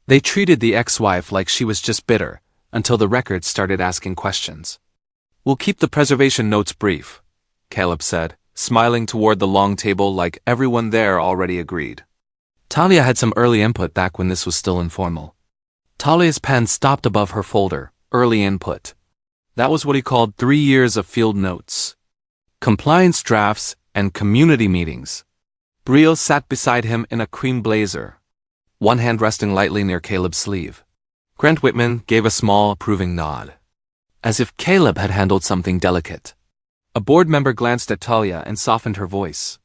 They treated the ex-wife like she was just bitter, until the records started asking questions. "We'll keep the preservation notes brief," Caleb said, smiling toward the long table like everyone there already agreed. Talia had some early input back when this was still informal. Talia's pen stopped above her folder, early input. That was what he called 3 years of field notes, compliance drafts, and community meetings. Brielle sat beside him in a cream blazer, one hand resting lightly near Caleb's sleeve. Grant Whitman gave a small, approving nod, as if Caleb had handled something delicate. A board member glanced at Talia and softened her voice.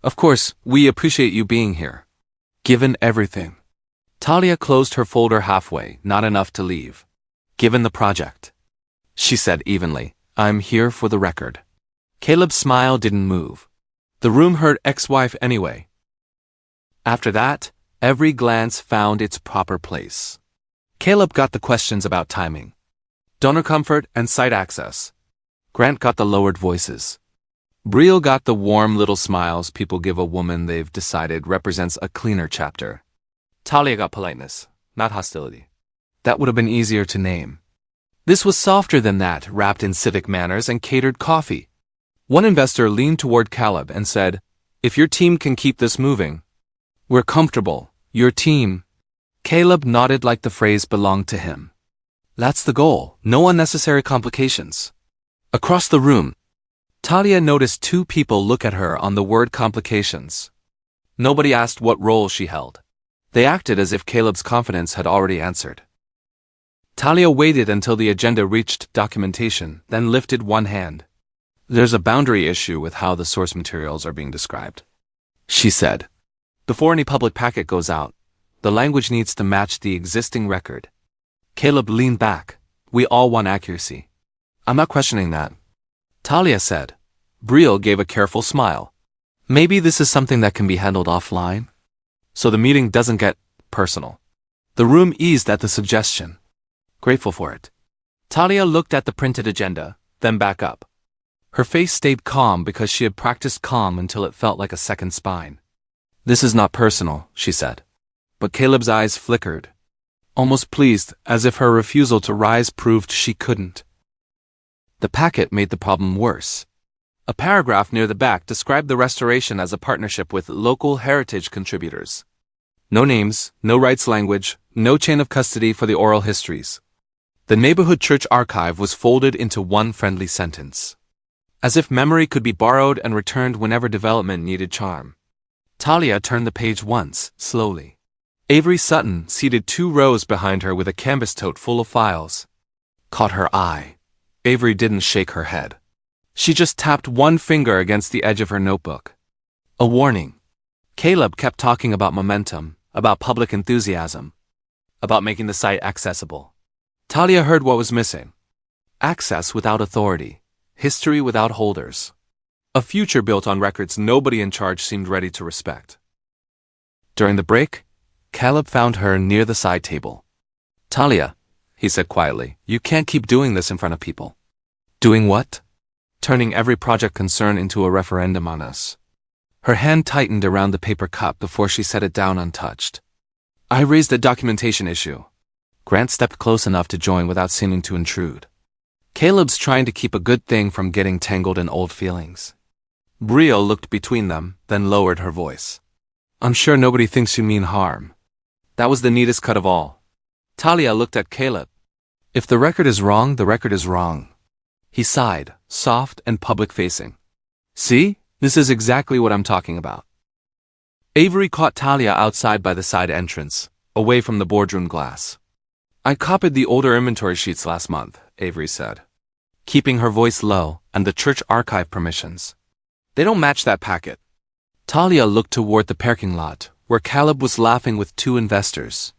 "Of course, we appreciate you being here. Given everything." Talia closed her folder halfway, not enough to leave. "Given the project," she said evenly, "I'm here for the record." Caleb's smile didn't move. The room heard ex-wife anyway. After that, every glance found its proper place. Caleb got the questions about timing, donor comfort, and site access. Grant got the lowered voices. Brielle got the warm little smiles people give a woman they've decided represents a cleaner chapter. Talia got politeness, not hostility. That would have been easier to name. This was softer than that, wrapped in civic manners and catered coffee. One investor leaned toward Caleb and said, "If your team can keep this moving, we're comfortable." Your team? Caleb nodded like the phrase belonged to him. "That's the goal, no unnecessary complications." Across the room, Talia noticed 2 people look at her on the word complications. Nobody asked what role she held. They acted as if Caleb's confidence had already answered. Talia waited until the agenda reached documentation, then lifted one hand. "There's a boundary issue with how the source materials are being described," she said. "Before any public packet goes out, the language needs to match the existing record." Caleb leaned back. "We all want accuracy." "I'm not questioning that," Talia said. Brielle gave a careful smile. "Maybe this is something that can be handled offline, so the meeting doesn't get personal." The room eased at the suggestion. Grateful for it. Talia looked at the printed agenda, then back up. Her face stayed calm because she had practiced calm until it felt like a second spine. "This is not personal," she said. But Caleb's eyes flickered, almost pleased, as if her refusal to rise proved she couldn't. The packet made the problem worse. A paragraph near the back described the restoration as a partnership with local heritage contributors. No names, no rights language, no chain of custody for the oral histories. The neighborhood church archive was folded into one friendly sentence, as if memory could be borrowed and returned whenever development needed charm. Talia turned the page once, slowly. Avery Sutton, seated 2 rows behind her with a canvas tote full of files, caught her eye. Avery didn't shake her head. She just tapped one finger against the edge of her notebook. A warning. Caleb kept talking about momentum, about public enthusiasm, about making the site accessible. Talia heard what was missing. Access without authority. History without holders. A future built on records nobody in charge seemed ready to respect. During the break, Caleb found her near the side table. "Talia," he said quietly, "you can't keep doing this in front of people." "Doing what?" "Turning every project concern into a referendum on us." Her hand tightened around the paper cup before she set it down untouched. "I raised a documentation issue." Grant stepped close enough to join without seeming to intrude. Caleb's trying to keep a good thing from getting tangled in old feelings. Brielle looked between them, then lowered her voice. "I'm sure nobody thinks you mean harm." That was the neatest cut of all. Talia looked at Caleb. "If the record is wrong, the record is wrong." He sighed, soft and public-facing. "See? This is exactly what I'm talking about." Avery caught Talia outside by the side entrance, away from the boardroom glass. "I copied the older inventory sheets last month," Avery said, keeping her voice low, "and the church archive permissions. They don't match that packet." Talia looked toward the parking lot, where Caleb was laughing with 2 investors.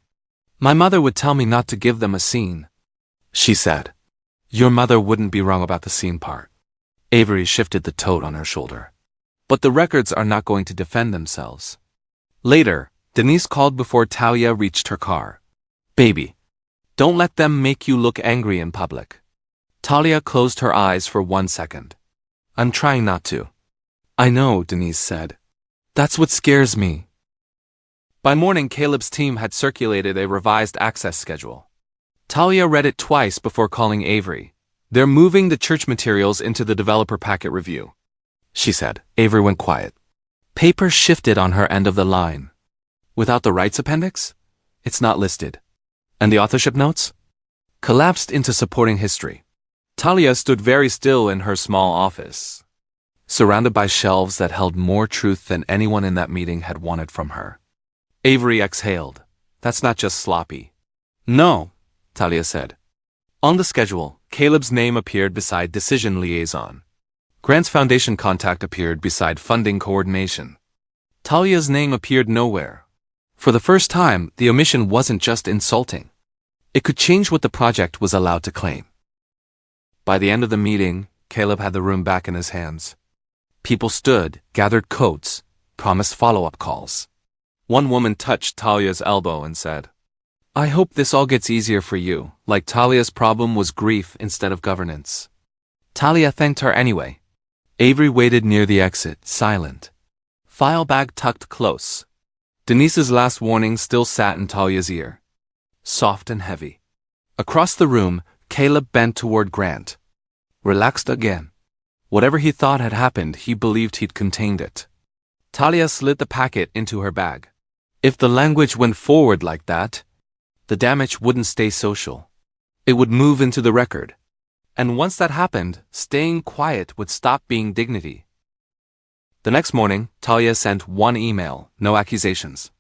"My mother would tell me not to give them a scene," she said. "Your mother wouldn't be wrong about the scene part." Avery shifted the tote on her shoulder. "But the records are not going to defend themselves." Later, Denise called before Talia reached her car. "Baby, don't let them make you look angry in public." Talia closed her eyes for 1 second. "I'm trying not to." "I know," Denise said. "That's what scares me." By morning, Caleb's team had circulated a revised access schedule. Talia read it twice before calling Avery. "They're moving the church materials into the developer packet review," she said. Avery went quiet. Paper shifted on her end of the line. "Without the rights appendix? It's not listed. And the authorship notes?" Collapsed into supporting history. Talia stood very still in her small office, surrounded by shelves that held more truth than anyone in that meeting had wanted from her. Avery exhaled. "That's not just sloppy." "No," Talia said. On the schedule, Caleb's name appeared beside decision liaison. Grant's foundation contact appeared beside funding coordination. Talia's name appeared nowhere. For the first time, the omission wasn't just insulting. It could change what the project was allowed to claim. By the end of the meeting, Caleb had the room back in his hands. People stood, gathered coats, promised follow-up calls. One woman touched Talia's elbow and said, "I hope this all gets easier for you, like Talia's problem was grief instead of governance." Talia thanked her anyway. Avery waited near the exit, silent. File bag tucked close. Denise's last warning still sat in Talia's ear, soft and heavy. Across the room, Caleb bent toward Grant. Relaxed again. Whatever he thought had happened, he believed he'd contained it. Talia slid the packet into her bag. If the language went forward like that, the damage wouldn't stay social. It would move into the record. And once that happened, staying quiet would stop being dignity. The next morning, Talia sent one email, no accusations.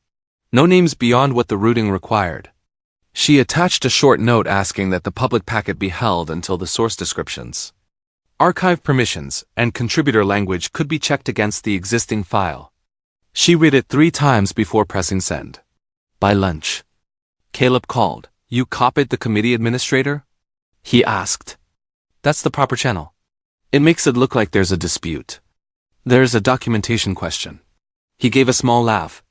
No names beyond what the routing required. She attached a short note asking that the public packet be held until the source descriptions, archive permissions, and contributor language could be checked against the existing file. She read it 3 times before pressing send. By lunch, Caleb called. "You copied the committee administrator?" he asked. "That's the proper channel. It makes it look like there's a dispute. There's a documentation question." He gave a small laugh,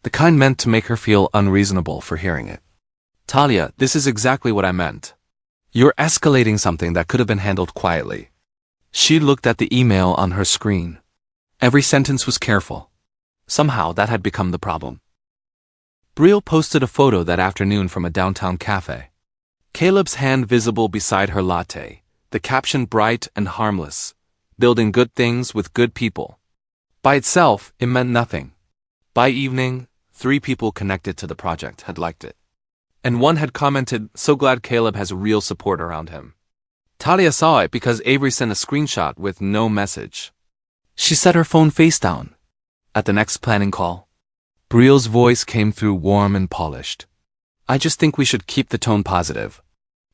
the kind meant to make her feel unreasonable for hearing it. "Talia, this is exactly what I meant. You're escalating something that could have been handled quietly." She looked at the email on her screen. Every sentence was careful. Somehow that had become the problem. Brielle posted a photo that afternoon from a downtown cafe. Caleb's hand visible beside her latte, the caption bright and harmless, "Building good things with good people." By itself, it meant nothing. By evening, 3 people connected to the project had liked it. And one had commented, "So glad Caleb has real support around him." Talia saw it because Avery sent a screenshot with no message. She set her phone face down. At the next planning call, Brielle's voice came through warm and polished. "I just think we should keep the tone positive.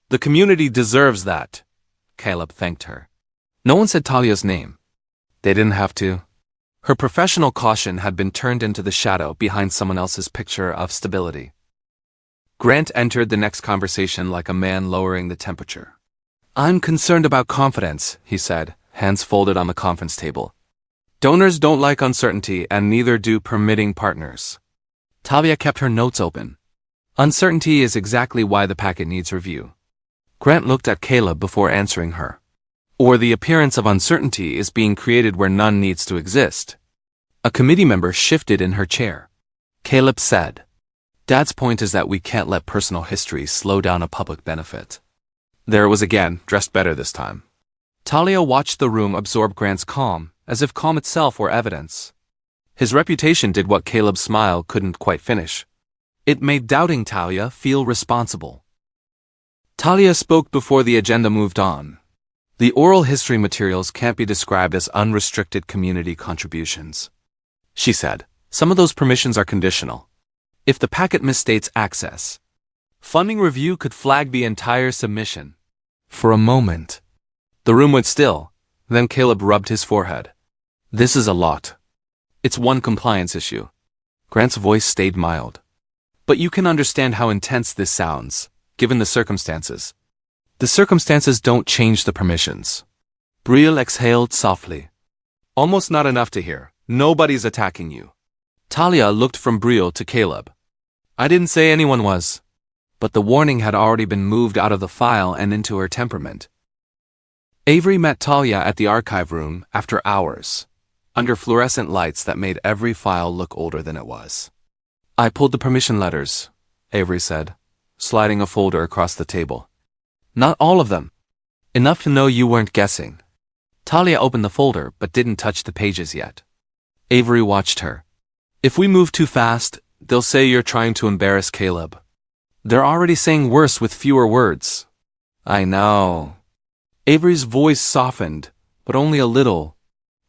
The community deserves that." Caleb thanked her. No one said Talia's name. They didn't have to. Her professional caution had been turned into the shadow behind someone else's picture of stability. Grant entered the next conversation like a man lowering the temperature. "I'm concerned about confidence," he said, hands folded on the conference table. "Donors don't like uncertainty, and neither do permitting partners." Talia kept her notes open. "Uncertainty is exactly why the packet needs review." Grant looked at Caleb before answering her. "Or the appearance of uncertainty is being created where none needs to exist." A committee member shifted in her chair. Caleb said, "Dad's point is that we can't let personal history slow down a public benefit." There it was again, dressed better this time. Talia watched the room absorb Grant's calm, as if calm itself were evidence. His reputation did what Caleb's smile couldn't quite finish. It made doubting Talia feel responsible. Talia spoke before the agenda moved on. "The oral history materials can't be described as unrestricted community contributions," she said. "Some of those permissions are conditional. If the packet misstates access, funding review could flag the entire submission." For a moment, the room went still, then Caleb rubbed his forehead. "This is a lot. It's one compliance issue." Grant's voice stayed mild. "But you can understand how intense this sounds, given the circumstances." "The circumstances don't change the permissions." Brielle exhaled softly. "Almost not enough to hear. Nobody's attacking you." Talia looked from Brielle to Caleb. "I didn't say anyone was." But the warning had already been moved out of the file and into her temperament. Avery met Talia at the archive room after hours, under fluorescent lights that made every file look older than it was. I pulled the permission letters, Avery said, sliding a folder across the table. Not all of them. Enough to know you weren't guessing. Talia opened the folder but didn't touch the pages yet. Avery watched her. If we move too fast, they'll say you're trying to embarrass Caleb. They're already saying worse with fewer words. I know. Avery's voice softened, but only a little.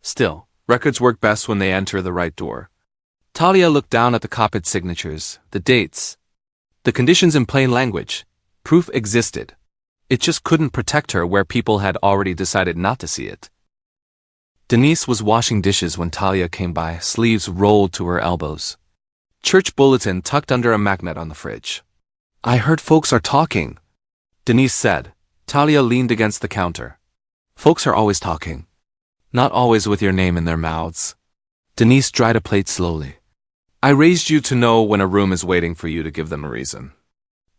Still, records work best when they enter the right door. Talia looked down at the copied signatures, the dates, the conditions in plain language. Proof existed. It just couldn't protect her where people had already decided not to see it. Denise was washing dishes when Talia came by, sleeves rolled to her elbows. Church bulletin tucked under a magnet on the fridge. I heard folks are talking, Denise said. Talia leaned against the counter. Folks are always talking. Not always with your name in their mouths. Denise dried a plate slowly. I raised you to know when a room is waiting for you to give them a reason.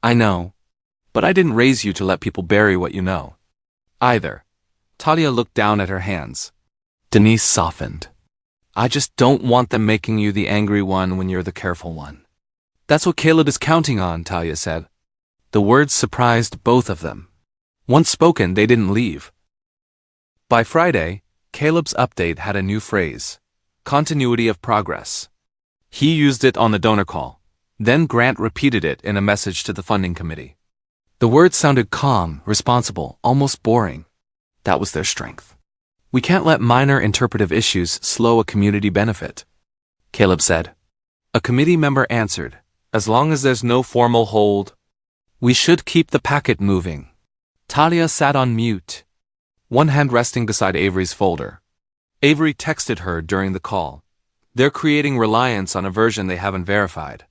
I know. But I didn't raise you to let people bury what you know. Either. Talia looked down at her hands. Denise softened. I just don't want them making you the angry one when you're the careful one. That's what Caleb is counting on, Talia said. The words surprised both of them. Once spoken, they didn't leave. By Friday, Caleb's update had a new phrase. Continuity of progress. He used it on the donor call. Then Grant repeated it in a message to the funding committee. The words sounded calm, responsible, almost boring. That was their strength. We can't let minor interpretive issues slow a community benefit, Caleb said. A committee member answered, as long as there's no formal hold, we should keep the packet moving. Talia sat on mute, one hand resting beside Avery's folder. Avery texted her during the call. They're creating reliance on a version they haven't verified.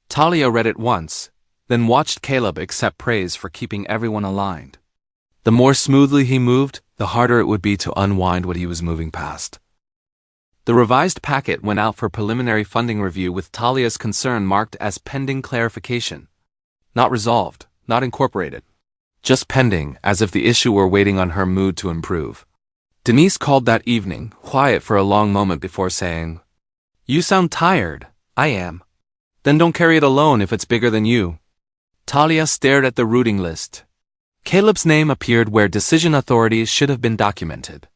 Talia read it once, then watched Caleb accept praise for keeping everyone aligned. The more smoothly he moved, the harder it would be to unwind what he was moving past. The revised packet went out for preliminary funding review with Talia's concern marked as pending clarification. Not resolved, not incorporated. Just pending, as if the issue were waiting on her mood to improve. Denise called that evening, quiet for a long moment before saying, You sound tired. I am. Then don't carry it alone if it's bigger than you. Talia stared at the routing list. Caleb's name appeared where decision authorities should have been documented.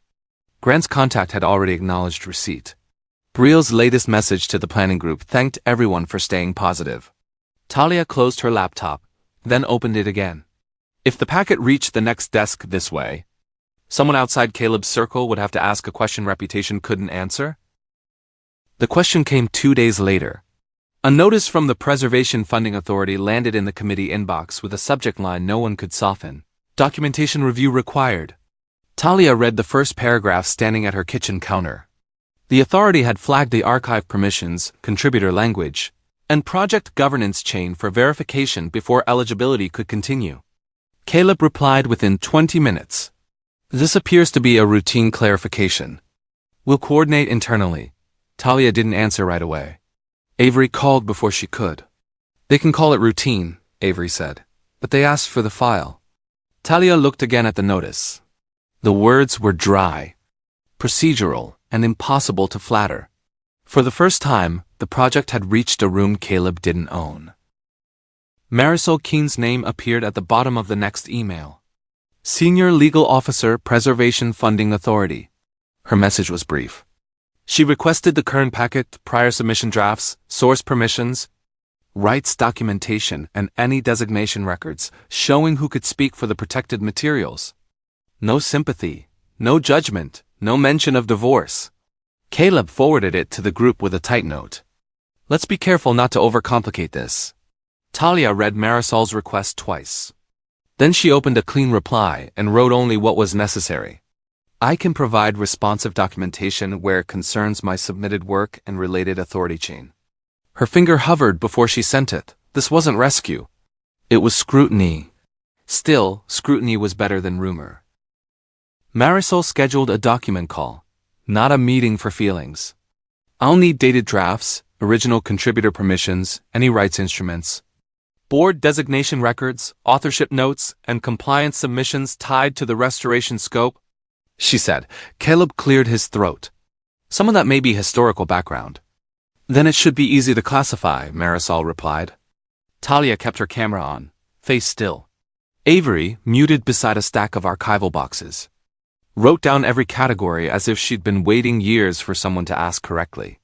Grant's contact had already acknowledged receipt. Briel's latest message to the planning group thanked everyone for staying positive. Talia closed her laptop, then opened it again. If the packet reached the next desk this way, someone outside Caleb's circle would have to ask a question Reputation couldn't answer. The question came 2 days later. A notice from the Preservation Funding Authority landed in the committee inbox with a subject line no one could soften. Documentation review required. Talia read the first paragraph standing at her kitchen counter. The authority had flagged the archive permissions, contributor language, and project governance chain for verification before eligibility could continue. Caleb replied within 20 minutes. This appears to be a routine clarification. We'll coordinate internally. Talia didn't answer right away. Avery called before she could. They can call it routine, Avery said, but they asked for the file. Talia looked again at the notice. The words were dry, procedural, and impossible to flatter. For the first time, the project had reached a room Caleb didn't own. Marisol Keene's name appeared at the bottom of the next email. Senior Legal Officer, Preservation Funding Authority. Her message was brief. She requested the current packet, prior submission drafts, source permissions, rights documentation, and any designation records showing who could speak for the protected materials. No sympathy, no judgment, no mention of divorce. Caleb forwarded it to the group with a tight note. Let's be careful not to overcomplicate this. Talia read Marisol's request twice. Then she opened a clean reply and wrote only what was necessary. I can provide responsive documentation where it concerns my submitted work and related authority chain. Her finger hovered before she sent it. This wasn't rescue. It was scrutiny. Still, scrutiny was better than rumor. Marisol scheduled a document call, not a meeting for feelings. I'll need dated drafts, original contributor permissions, any rights instruments, board designation records, authorship notes, and compliance submissions tied to the restoration scope, she said. Caleb cleared his throat. Some of that may be historical background. Then it should be easy to classify, Marisol replied. Talia kept her camera on, face still. Avery, muted beside a stack of archival boxes, wrote down every category as if she'd been waiting years for someone to ask correctly.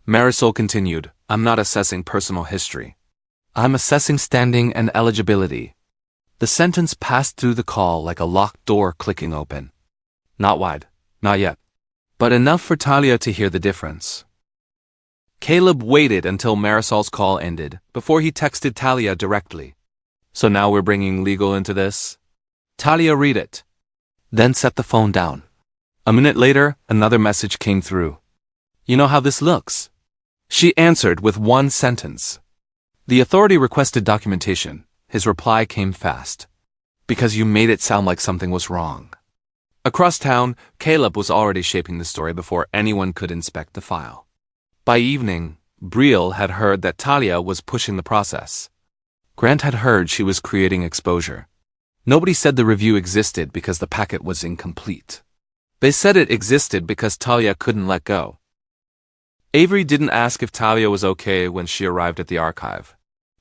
Marisol continued, I'm not assessing personal history. I'm assessing standing and eligibility. The sentence passed through the call like a locked door clicking open. Not wide, not yet, but enough for Talia to hear the difference. Caleb waited until Marisol's call ended before he texted Talia directly. So now we're bringing legal into this? Talia read it, then set the phone down. A minute later, another message came through. You know how this looks? She answered with one sentence. The authority requested documentation. His reply came fast. Because you made it sound like something was wrong. Across town, Caleb was already shaping the story before anyone could inspect the file. By evening, Brielle had heard that Talia was pushing the process. Grant had heard she was creating exposure. Nobody said the review existed because the packet was incomplete. They said it existed because Talia couldn't let go. Avery didn't ask if Talia was okay when she arrived at the archive.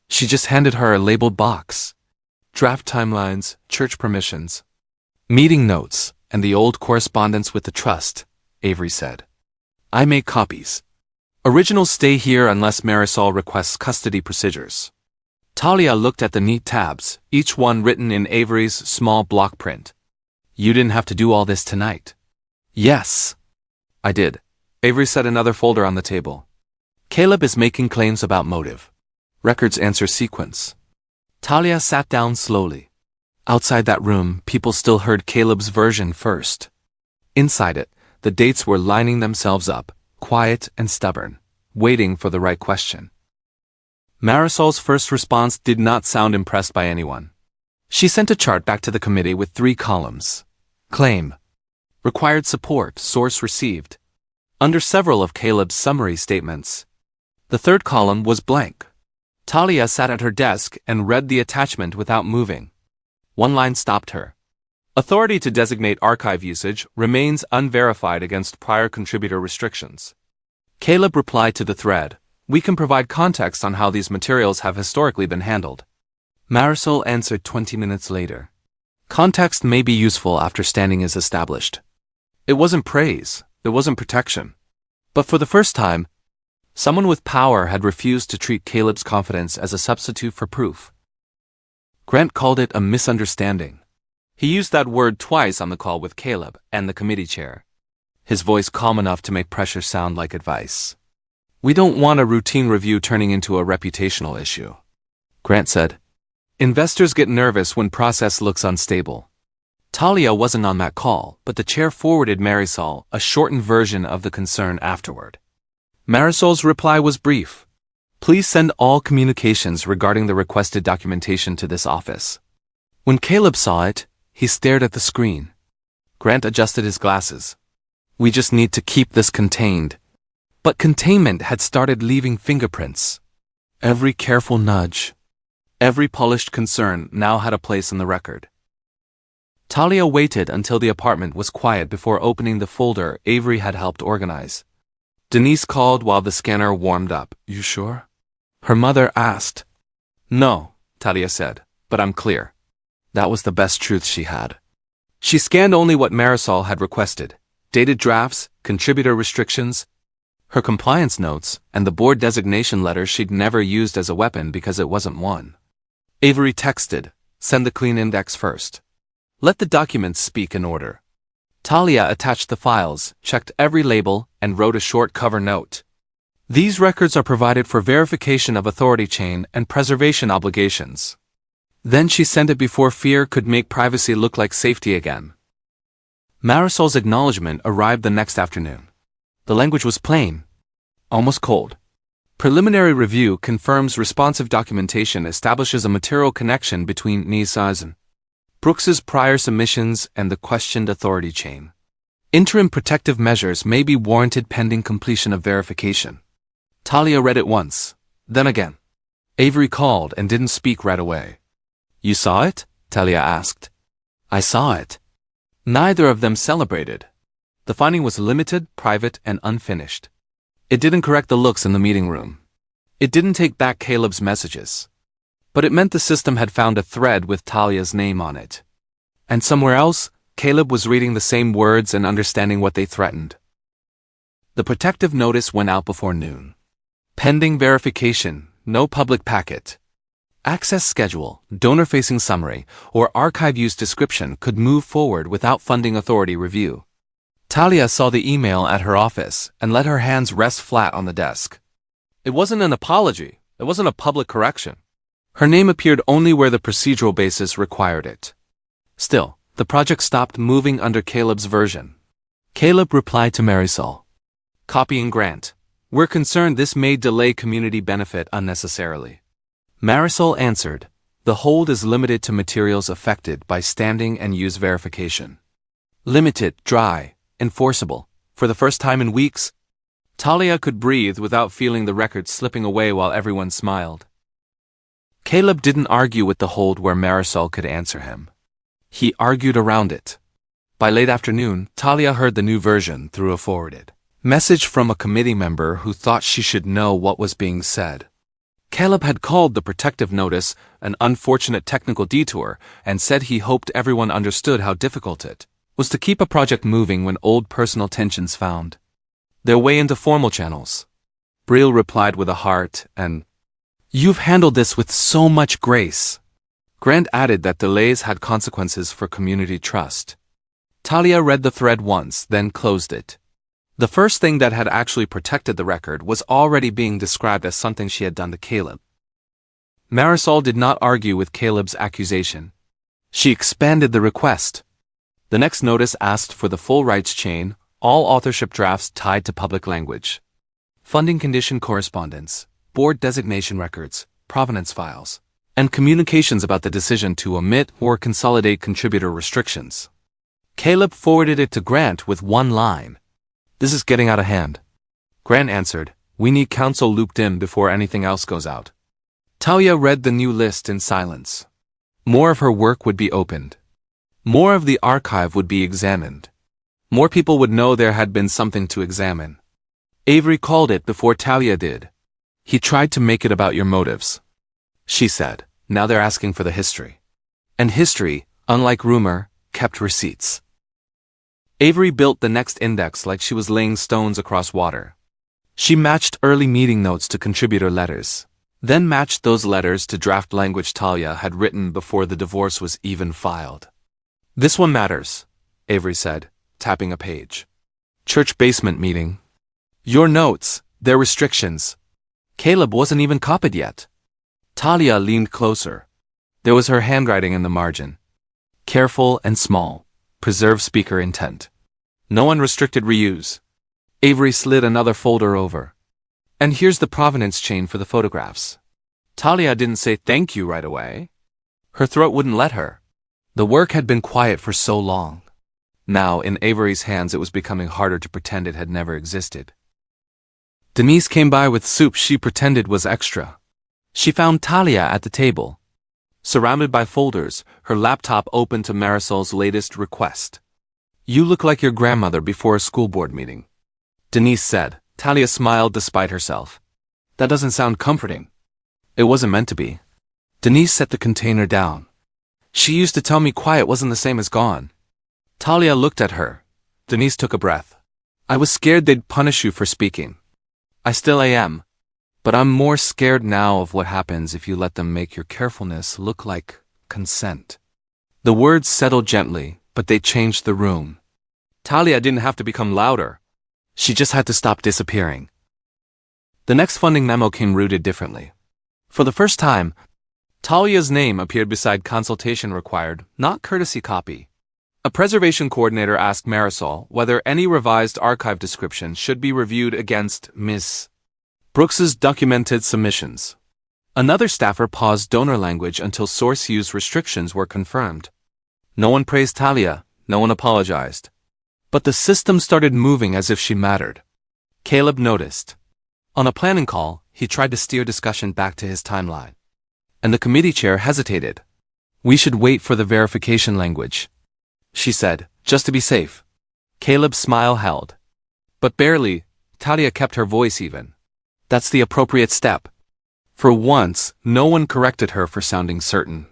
She just handed her a labeled box. Draft timelines, church permissions, meeting notes, and the old correspondence with the trust, Avery said. I make copies. Originals stay here unless Marisol requests custody procedures. Talia looked at the neat tabs, each one written in Avery's small block print. You didn't have to do all this tonight. Yes. I did. Avery set another folder on the table. Caleb is making claims about motive. Records answer sequence. Talia sat down slowly. Outside that room, people still heard Caleb's version first. Inside it, the dates were lining themselves up, quiet and stubborn, waiting for the right question. Marisol's first response did not sound impressed by anyone. She sent a chart back to the committee with 3 columns. Claim. Required support, source received. Under several of Caleb's summary statements. The 3rd column was blank. Talia sat at her desk and read the attachment without moving. One line stopped her. Authority to designate archive usage remains unverified against prior contributor restrictions. Caleb replied to the thread, we can provide context on how these materials have historically been handled. Marisol answered 20 minutes later. Context may be useful after standing is established. It wasn't praise, it wasn't protection. But for the first time, someone with power had refused to treat Caleb's confidence as a substitute for proof. Grant called it a misunderstanding. He used that word twice on the call with Caleb and the committee chair, his voice calm enough to make pressure sound like advice. We don't want a routine review turning into a reputational issue, Grant said. Investors get nervous when process looks unstable. Talia wasn't on that call, but the chair forwarded Marisol a shortened version of the concern afterward. Marisol's reply was brief. Please send all communications regarding the requested documentation to this office. When Caleb saw it, he stared at the screen. Grant adjusted his glasses. We just need to keep this contained. But containment had started leaving fingerprints. Every careful nudge, every polished concern now had a place in the record. Talia waited until the apartment was quiet before opening the folder Avery had helped organize. Denise called while the scanner warmed up. You sure? Her mother asked. No, Talia said, but I'm clear. That was the best truth she had. She scanned only what Marisol had requested. Dated drafts, contributor restrictions, her compliance notes, and the board designation letter she'd never used as a weapon because it wasn't one. Avery texted, send the clean index first. Let the documents speak in order. Talia attached the files, checked every label, and wrote a short cover note. These records are provided for verification of authority chain and preservation obligations. Then she sent it before fear could make privacy look like safety again. Marisol's acknowledgement arrived the next afternoon. The language was plain, almost cold. Preliminary review confirms responsive documentation establishes a material connection between Nissa's and Brooks's prior submissions and the questioned authority chain. Interim protective measures may be warranted pending completion of verification. Talia read it once, then again. Avery called and didn't speak right away. You saw it? Talia asked. I saw it. Neither of them celebrated. The finding was limited, private, and unfinished. It didn't correct the looks in the meeting room. It didn't take back Caleb's messages. But it meant the system had found a thread with Talia's name on it. And somewhere else, Caleb was reading the same words and understanding what they threatened. The protective notice went out before noon. Pending verification, no public packet. Access schedule, donor-facing summary, or archive use description could move forward without funding authority review. Talia saw the email at her office and let her hands rest flat on the desk. It wasn't an apology. It wasn't a public correction. Her name appeared only where the procedural basis required it. Still, the project stopped moving under Caleb's version. Caleb replied to Marisol. Copying grant. We're concerned this may delay community benefit unnecessarily. Marisol answered, the hold is limited to materials affected by standing and use verification. Limited, dry, enforceable. For the first time in weeks, Talia could breathe without feeling the record slipping away while everyone smiled. Caleb didn't argue with the hold where Marisol could answer him. He argued around it. By late afternoon, Talia heard the new version through a forwarded message from a committee member who thought she should know what was being said. Caleb had called the protective notice an unfortunate technical detour and said he hoped everyone understood how difficult it was to keep a project moving when old personal tensions found their way into formal channels. Brill replied with a heart and, "You've handled this with so much grace." Grant added that delays had consequences for community trust. Talia read the thread once, then closed it. The first thing that had actually protected the record was already being described as something she had done to Caleb. Marisol did not argue with Caleb's accusation. She expanded the request. The next notice asked for the full rights chain, all authorship drafts tied to public language, funding condition correspondence, board designation records, provenance files, and communications about the decision to omit or consolidate contributor restrictions. Caleb forwarded it to Grant with one line. "This is getting out of hand." Grant answered, "We need counsel looped in before anything else goes out." Talia read the new list in silence. More of her work would be opened. More of the archive would be examined. More people would know there had been something to examine. Avery called it before Talia did. "He tried to make it about your motives," she said. "Now they're asking for the history." And history, unlike rumor, kept receipts. Avery built the next index like she was laying stones across water. She matched early meeting notes to contributor letters, then matched those letters to draft language Talia had written before the divorce was even filed. "This one matters," Avery said, tapping a page. "Church basement meeting. Your notes, their restrictions." Caleb wasn't even copied yet. Talia leaned closer. There was her handwriting in the margin. Careful and small. Preserve speaker intent. No unrestricted reuse. Avery slid another folder over. "And here's the provenance chain for the photographs." Talia didn't say thank you right away. Her throat wouldn't let her. The work had been quiet for so long. Now, in Avery's hands, it was becoming harder to pretend it had never existed. Denise came by with soup she pretended was extra. She found Talia at the table, surrounded by folders, her laptop open to Marisol's latest request. "You look like your grandmother before a school board meeting," Denise said. Talia smiled despite herself. "That doesn't sound comforting." "It wasn't meant to be." Denise set the container down. "She used to tell me quiet wasn't the same as gone." Talia looked at her. Denise took a breath. "I was scared they'd punish you for speaking. I still am. But I'm more scared now of what happens if you let them make your carefulness look like consent." The words settled gently, but they changed the room. Talia didn't have to become louder. She just had to stop disappearing. The next funding memo came rooted differently. For the first time, Talia's name appeared beside consultation required, not courtesy copy. A preservation coordinator asked Marisol whether any revised archive description should be reviewed against Ms. Brooks's documented submissions. Another staffer paused donor language until source use restrictions were confirmed. No one praised Talia, no one apologized. But the system started moving as if she mattered. Caleb noticed. On a planning call, he tried to steer discussion back to his timeline. And the committee chair hesitated. "We should wait for the verification language," she said, "just to be safe." Caleb's smile held. "But barely. Talia kept her voice even. That's the appropriate step. For once, no one corrected her for sounding certain.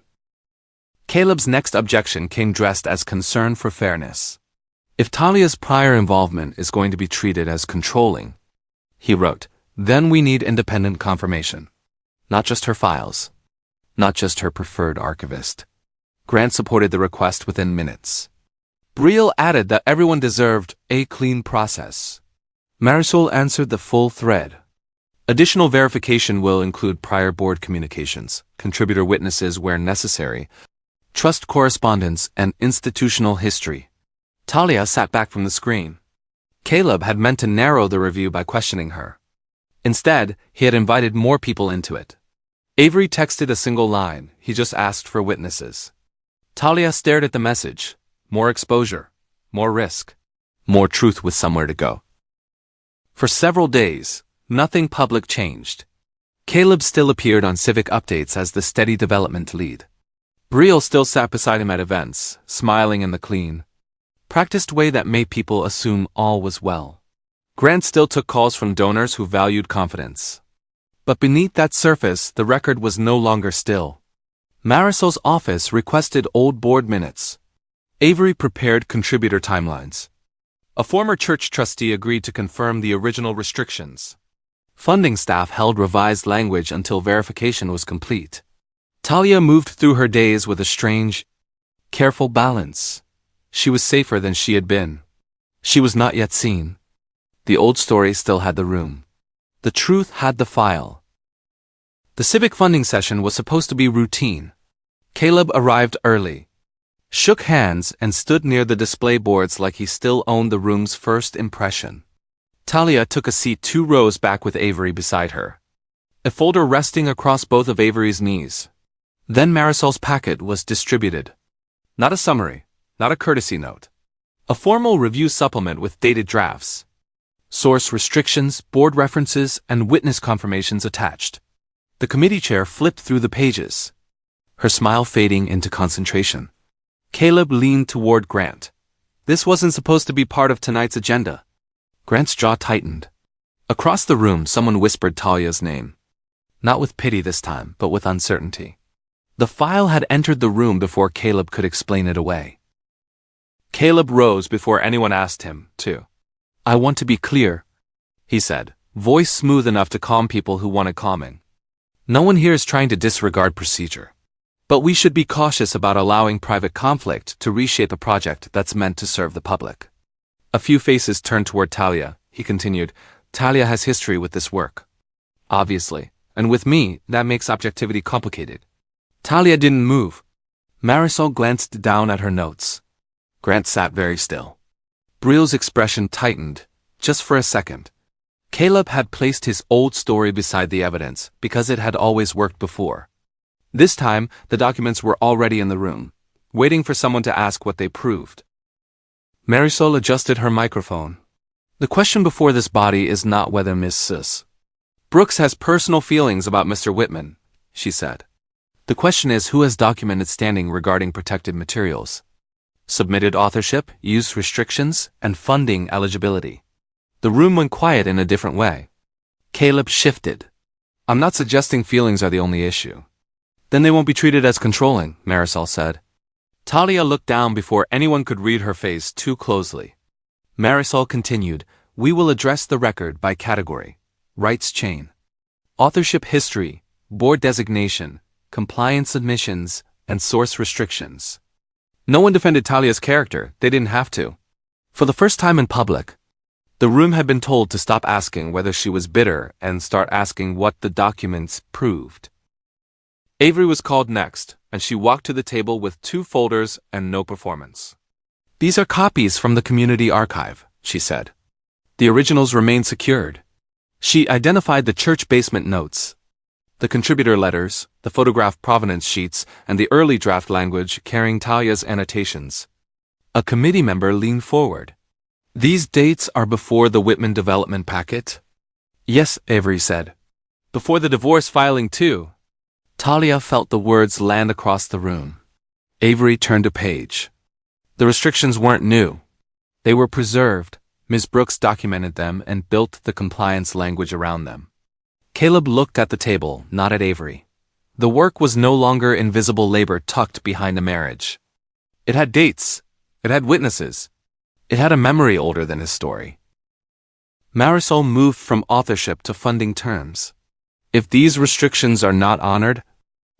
Caleb's next objection came dressed as concern for fairness. If Talia's prior involvement is going to be treated as controlling, he wrote, then we need independent confirmation. Not just her files. Not just her preferred archivist. Grant supported the request within minutes. Briel added that everyone deserved a clean process. Marisol answered the full thread. Additional verification will include prior board communications, contributor witnesses where necessary, trust correspondence, and institutional history. Talia sat back from the screen. Caleb had meant to narrow the review by questioning her. Instead, he had invited more people into it. Avery texted a single line. He just asked for witnesses. Talia stared at the message. More exposure. More risk. More truth with somewhere to go. For several days, nothing public changed. Caleb still appeared on civic updates as the steady development lead. Briel still sat beside him at events, smiling in the clean, practiced way that made people assume all was well. Grant still took calls from donors who valued confidence. But beneath that surface, the record was no longer still. Marisol's office requested old board minutes. Avery prepared contributor timelines. A former church trustee agreed to confirm the original restrictions. Funding staff held revised language until verification was complete. Talia moved through her days with a strange, careful balance. She was safer than she had been. She was not yet seen. The old story still had the room. The truth had the file. The civic funding session was supposed to be routine. Caleb arrived early, shook hands, and stood near the display boards like he still owned the room's first impression. Talia took a seat 2 rows back with Avery beside her, a folder resting across both of Avery's knees. Then Marisol's packet was distributed. Not a summary, not a courtesy note. A formal review supplement with dated drafts. Source restrictions, board references, and witness confirmations attached. The committee chair flipped through the pages, her smile fading into concentration. Caleb leaned toward Grant. This wasn't supposed to be part of tonight's agenda. Grant's jaw tightened. Across the room, someone whispered Talia's name. Not with pity this time, but with uncertainty. The file had entered the room before Caleb could explain it away. Caleb rose before anyone asked him to. I want to be clear, he said, voice smooth enough to calm people who wanted calming. No one here is trying to disregard procedure. But we should be cautious about allowing private conflict to reshape a project that's meant to serve the public. A few faces turned toward Talia. He continued, Talia has history with this work. Obviously, and with me, that makes objectivity complicated. Talia didn't move. Marisol glanced down at her notes. Grant sat very still. Briel's expression tightened, just for a second. Caleb had placed his old story beside the evidence because it had always worked before. This time, the documents were already in the room, waiting for someone to ask what they proved. Marisol adjusted her microphone. The question before this body is not whether Mrs. Brooks has personal feelings about Mr. Whitman, she said. The question is who has documented standing regarding protected materials, submitted authorship, use restrictions, and funding eligibility. The room went quiet in a different way. Caleb shifted. I'm not suggesting feelings are the only issue. Then they won't be treated as controlling, Marisol said. Talia looked down before anyone could read her face too closely. Marisol continued, we will address the record by category, rights chain, authorship history, board designation, compliance submissions, and source restrictions. No one defended Talia's character, they didn't have to. For the first time in public, the room had been told to stop asking whether she was bitter and start asking what the documents proved. Avery was called next, and she walked to the table with 2 folders and no performance. These are copies from the community archive, she said. The originals remain secured. She identified the church basement notes, the contributor letters, the photograph provenance sheets, and the early draft language carrying Talia's annotations. A committee member leaned forward. These dates are before the Whitman development packet? Yes, Avery said. Before the divorce filing too. Talia felt the words land across the room. Avery turned a page. The restrictions weren't new. They were preserved, Ms. Brooks documented them and built the compliance language around them. Caleb looked at the table, not at Avery. The work was no longer invisible labor tucked behind a marriage. It had dates. It had witnesses. It had a memory older than his story. Marisol moved from authorship to funding terms. If these restrictions are not honored,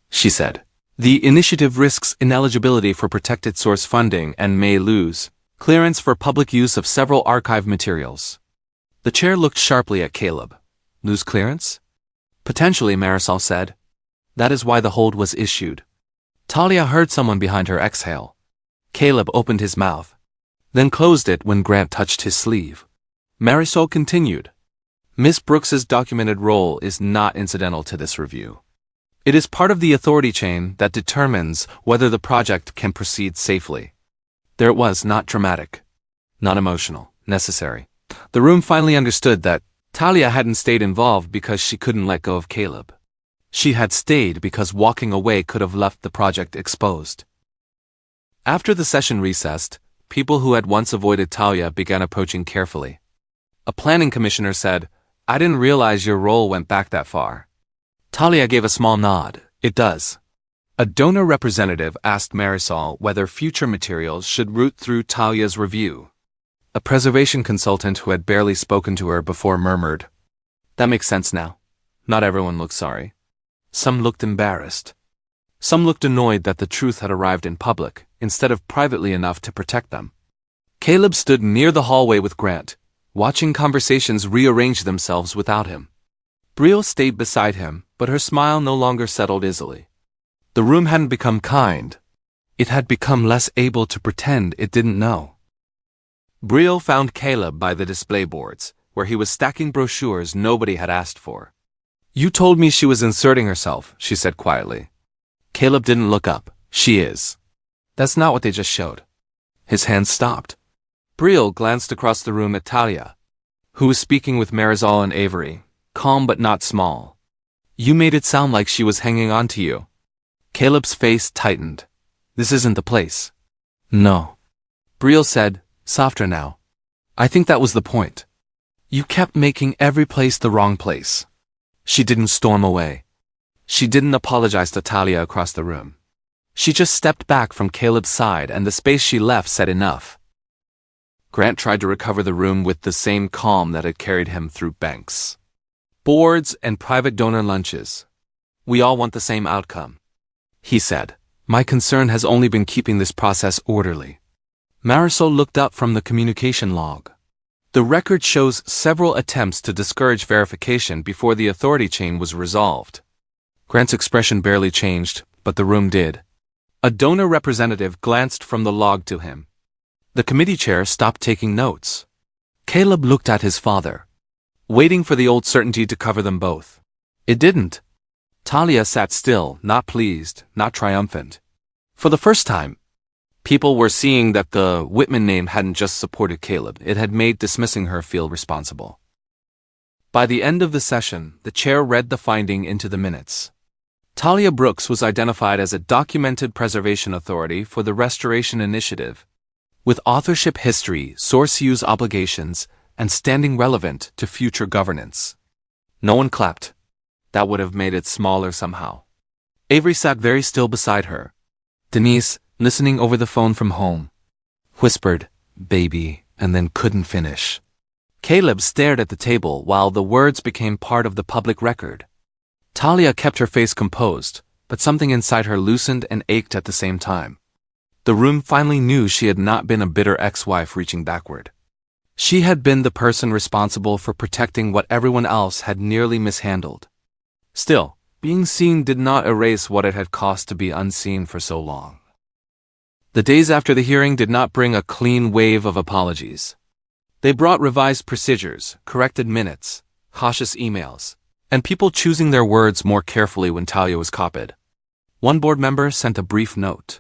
she said, the initiative risks ineligibility for protected source funding and may lose clearance for public use of several archive materials. The chair looked sharply at Caleb. Lose clearance? Potentially, Marisol said. That is why the hold was issued. Talia heard someone behind her exhale. Caleb opened his mouth, then closed it when Grant touched his sleeve. Marisol continued. Miss Brooks's documented role is not incidental to this review. It is part of the authority chain that determines whether the project can proceed safely. There it was, not dramatic, not emotional, necessary. The room finally understood that Talia hadn't stayed involved because she couldn't let go of Caleb. She had stayed because walking away could have left the project exposed. After the session recessed, people who had once avoided Talia began approaching carefully. A planning commissioner said, I didn't realize your role went back that far. Talia gave a small nod. It does. A donor representative asked Marisol whether future materials should route through Talia's review. A preservation consultant who had barely spoken to her before murmured, That makes sense now. Not everyone looked sorry. Some looked embarrassed. Some looked annoyed that the truth had arrived in public, instead of privately enough to protect them. Caleb stood near the hallway with Grant, watching conversations rearrange themselves without him. Brielle stayed beside him, but her smile no longer settled easily. The room hadn't become kind. It had become less able to pretend it didn't know. Brielle found Caleb by the display boards, where he was stacking brochures nobody had asked for. You told me she was inserting herself, she said quietly. Caleb didn't look up. She is. That's not what they just showed. His hand stopped. Brielle glanced across the room at Talia, who was speaking with Marisol and Avery, calm but not small. You made it sound like she was hanging on to you. Caleb's face tightened. This isn't the place. No. Brielle said, softer now. I think that was the point. You kept making every place the wrong place. She didn't storm away. She didn't apologize to Talia across the room. She just stepped back from Caleb's side, and the space she left said enough. Grant tried to recover the room with the same calm that had carried him through banks, boards, and private donor lunches. We all want the same outcome, he said. My concern has only been keeping this process orderly. Marisol looked up from the communication log. The record shows several attempts to discourage verification before the authority chain was resolved. Grant's expression barely changed, but the room did. A donor representative glanced from the log to him. The committee chair stopped taking notes. Caleb looked at his father, waiting for the old certainty to cover them both. It didn't. Talia sat still, not pleased, not triumphant. For the first time, people were seeing that the Whitman name hadn't just supported Caleb, it had made dismissing her feel responsible. By the end of the session, the chair read the finding into the minutes. Talia Brooks was identified as a documented preservation authority for the Restoration Initiative, with authorship history, source use obligations, and standing relevant to future governance. No one clapped. That would have made it smaller somehow. Avery sat very still beside her. Denise, listening over the phone from home, whispered, baby, and then couldn't finish. Caleb stared at the table while the words became part of the public record. Talia kept her face composed, but something inside her loosened and ached at the same time. The room finally knew she had not been a bitter ex-wife reaching backward. She had been the person responsible for protecting what everyone else had nearly mishandled. Still, being seen did not erase what it had cost to be unseen for so long. The days after the hearing did not bring a clean wave of apologies. They brought revised procedures, corrected minutes, cautious emails, and people choosing their words more carefully when Talia was copied. One board member sent a brief note.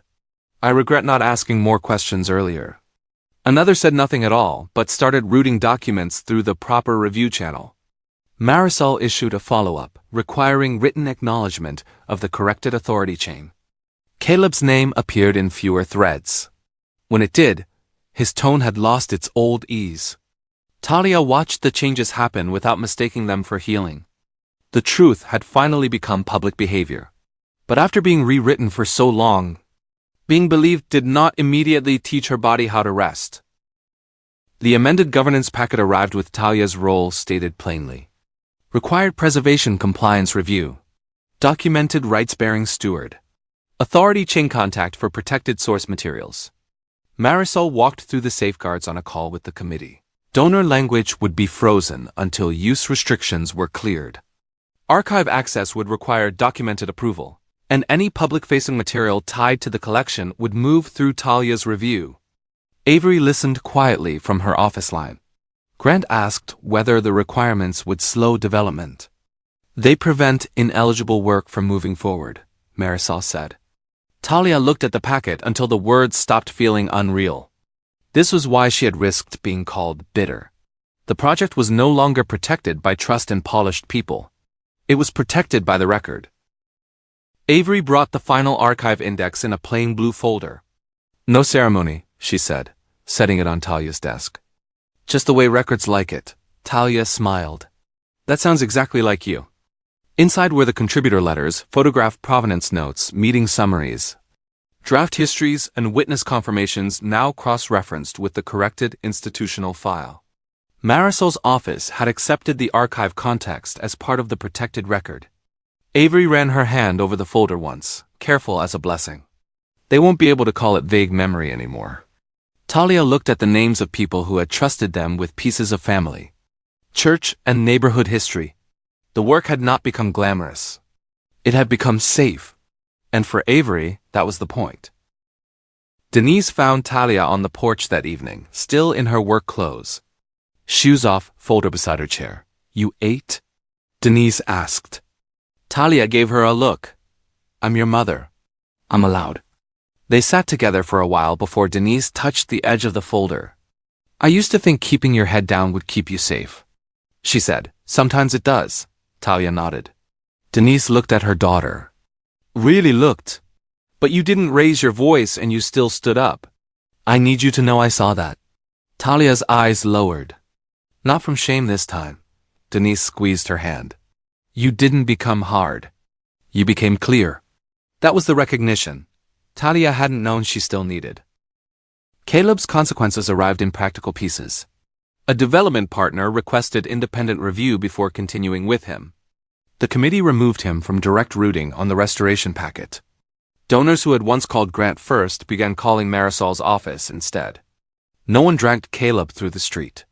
I regret not asking more questions earlier. Another said nothing at all, but started routing documents through the proper review channel. Marisol issued a follow-up, requiring written acknowledgement of the corrected authority chain. Caleb's name appeared in fewer threads. When it did, his tone had lost its old ease. Talia watched the changes happen without mistaking them for healing. The truth had finally become public behavior. But after being rewritten for so long, being believed did not immediately teach her body how to rest. The amended governance packet arrived with Talia's role stated plainly. Required preservation compliance review. Documented rights-bearing steward. Authority chain contact for protected source materials. Marisol walked through the safeguards on a call with the committee. Donor language would be frozen until use restrictions were cleared. Archive access would require documented approval, and any public-facing material tied to the collection would move through Talia's review. Avery listened quietly from her office line. Grant asked whether the requirements would slow development. They prevent ineligible work from moving forward, Marisol said. Talia looked at the packet until the words stopped feeling unreal. This was why she had risked being called bitter. The project was no longer protected by trust in polished people. It was protected by the record. Avery brought the final archive index in a plain blue folder. No ceremony, she said, setting it on Talia's desk. Just the way records like it. Talia smiled. That sounds exactly like you. Inside were the contributor letters, photograph provenance notes, meeting summaries, draft histories, and witness confirmations now cross-referenced with the corrected institutional file. Marisol's office had accepted the archive context as part of the protected record. Avery ran her hand over the folder once, careful as a blessing. They won't be able to call it vague memory anymore. Talia looked at the names of people who had trusted them with pieces of family, church, and neighborhood history. The work had not become glamorous. It had become safe. And for Avery, that was the point. Denise found Talia on the porch that evening, still in her work clothes. Shoes off, folder beside her chair. You ate? Denise asked. Talia gave her a look. I'm your mother. I'm allowed. They sat together for a while before Denise touched the edge of the folder. I used to think keeping your head down would keep you safe, she said. Sometimes it does. Talia nodded. Denise looked at her daughter. Really looked. But you didn't raise your voice and you still stood up. I need you to know I saw that. Talia's eyes lowered. Not from shame this time. Denise squeezed her hand. You didn't become hard. You became clear. That was the recognition Talia hadn't known she still needed. Caleb's consequences arrived in practical pieces. A development partner requested independent review before continuing with him. The committee removed him from direct routing on the restoration packet. Donors who had once called Grant first began calling Marisol's office instead. No one dragged Caleb through the street.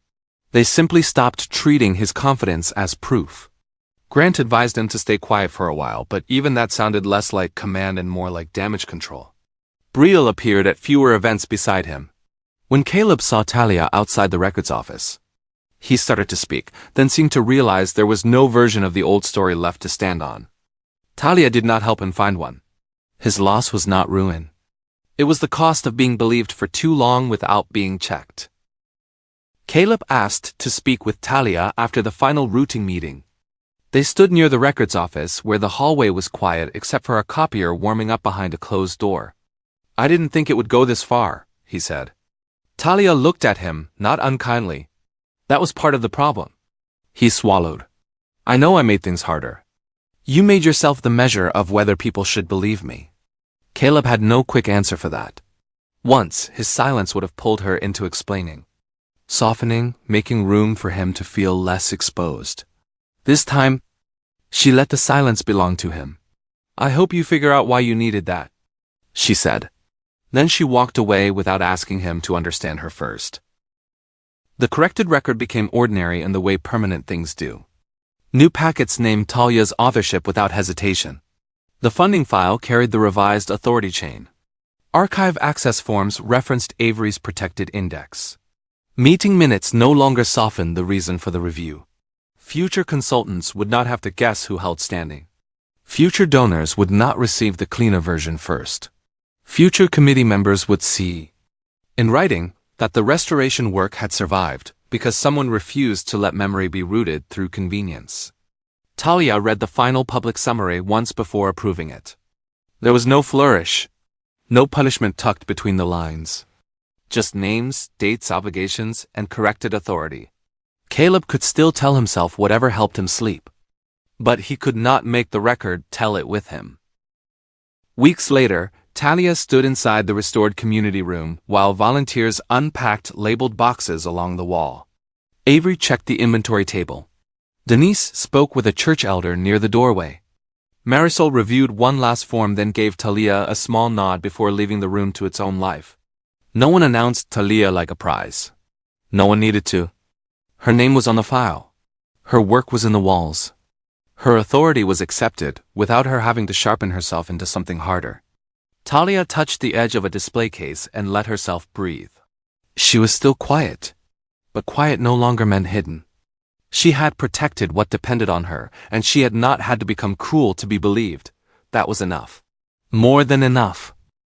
They simply stopped treating his confidence as proof. Grant advised him to stay quiet for a while, but even that sounded less like command and more like damage control. Brielle appeared at fewer events beside him. When Caleb saw Talia outside the records office, he started to speak, then seemed to realize there was no version of the old story left to stand on. Talia did not help him find one. His loss was not ruin. It was the cost of being believed for too long without being checked. Caleb asked to speak with Talia after the final routing meeting. They stood near the records office where the hallway was quiet except for a copier warming up behind a closed door. I didn't think it would go this far, he said. Talia looked at him, not unkindly. That was part of the problem. He swallowed. I know I made things harder. You made yourself the measure of whether people should believe me. Caleb had no quick answer for that. Once, his silence would have pulled her into explaining, softening, making room for him to feel less exposed. This time, she let the silence belong to him. I hope you figure out why you needed that, she said. Then she walked away without asking him to understand her first. The corrected record became ordinary in the way permanent things do. New packets named Talia's authorship without hesitation. The funding file carried the revised authority chain. Archive access forms referenced Avery's protected index. Meeting minutes no longer softened the reason for the review. Future consultants would not have to guess who held standing. Future donors would not receive the cleaner version first. Future committee members would see, in writing, that the restoration work had survived because someone refused to let memory be rooted through convenience. Talia read the final public summary once before approving it. There was no flourish, no punishment tucked between the lines. Just names, dates, obligations, and corrected authority. Caleb could still tell himself whatever helped him sleep. But he could not make the record tell it with him. Weeks later, Talia stood inside the restored community room while volunteers unpacked labeled boxes along the wall. Avery checked the inventory table. Denise spoke with a church elder near the doorway. Marisol reviewed one last form, then gave Talia a small nod before leaving the room to its own life. No one announced Talia like a prize. No one needed to. Her name was on the file. Her work was in the walls. Her authority was accepted without her having to sharpen herself into something harder. Talia touched the edge of a display case and let herself breathe. She was still quiet, but quiet no longer meant hidden. She had protected what depended on her, and she had not had to become cruel to be believed. That was enough. More than enough.